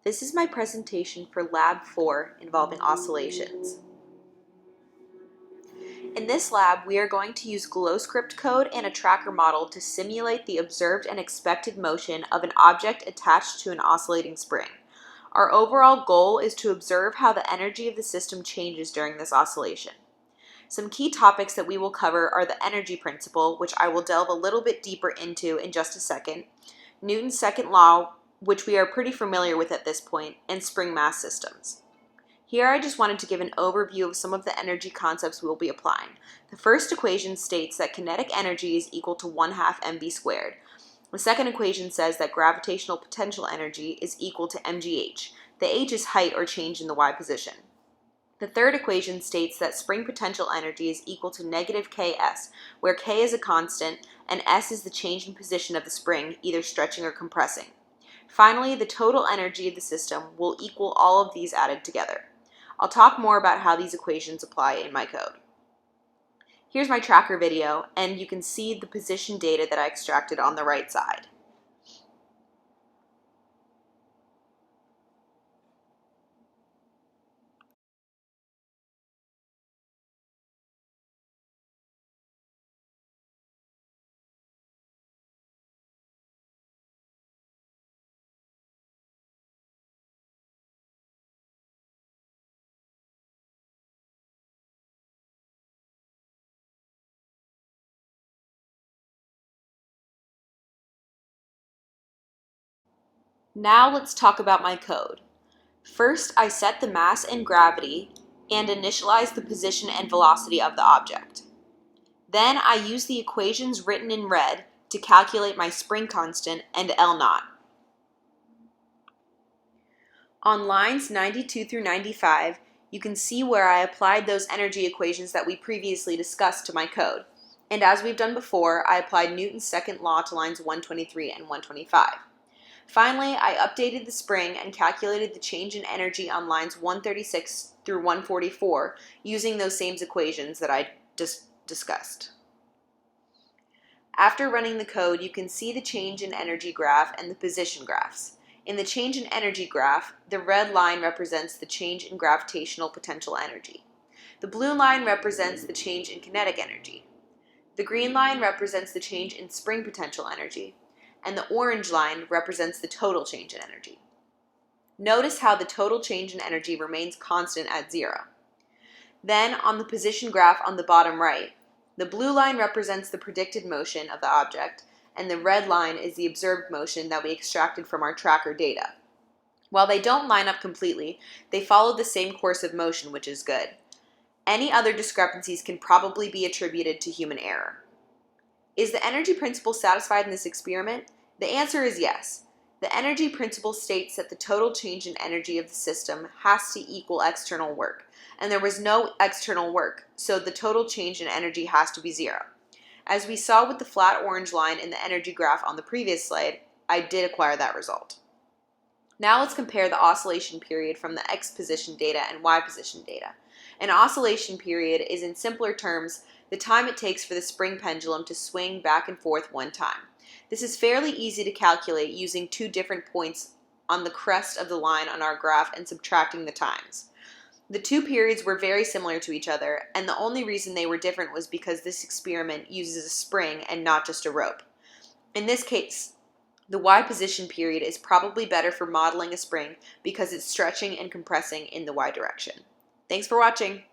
This is my presentation for Lab 4 involving oscillations. In this lab, we are going to use GlowScript code and a tracker model to simulate the observed and expected motion of an object attached to an oscillating spring. Our overall goal is to observe how the energy of the system changes during this oscillation. Some key topics that we will cover are the energy principle, which I will delve a little bit deeper into in just a second, Newton's second law, which we are pretty familiar with at this point, and spring mass systems. Here I just wanted to give an overview of some of the energy concepts we will be applying. The first equation states that kinetic energy is equal to 1/2 mv squared. The second equation says that gravitational potential energy is equal to mgh. The h is height or change in the y position. The third equation states that spring potential energy is equal to negative Ks, where K is a constant and S is the change in position of the spring, either stretching or compressing. Finally, the total energy of the system will equal all of these added together. I'll talk more about how these equations apply in my code. Here's my tracker video, and you can see the position data that I extracted on the right side. Now let's talk about my code. First, I set the mass and gravity and initialize the position and velocity of the object. Then I use the equations written in red to calculate my spring constant and L naught. On lines 92 through 95, you can see where I applied those energy equations that we previously discussed to my code. And as we've done before, I applied Newton's second law to lines 123 and 125. Finally, I updated the spring and calculated the change in energy on lines 136 through 144 using those same equations that I just discussed. After running the code, you can see the change in energy graph and the position graphs. In the change in energy graph, the red line represents the change in gravitational potential energy. The blue line represents the change in kinetic energy. The green line represents the change in spring potential energy, and the orange line represents the total change in energy. Notice how the total change in energy remains constant at 0. Then, on the position graph on the bottom right, the blue line represents the predicted motion of the object, and the red line is the observed motion that we extracted from our tracker data. While they don't line up completely, they follow the same course of motion, which is good. Any other discrepancies can probably be attributed to human error. Is the energy principle satisfied in this experiment? The answer is yes. The energy principle states that the total change in energy of the system has to equal external work, and there was no external work, so the total change in energy has to be 0. As we saw with the flat orange line in the energy graph on the previous slide, I did acquire that result. Now let's compare the oscillation period from the X position data and Y position data. An oscillation period is, in simpler terms, the time it takes for the spring pendulum to swing back and forth one time. This is fairly easy to calculate using two different points on the crest of the line on our graph and subtracting the times. The two periods were very similar to each other, and the only reason they were different was because this experiment uses a spring and not just a rope. In this case, the Y position period is probably better for modeling a spring because it's stretching and compressing in the Y direction. Thanks for watching.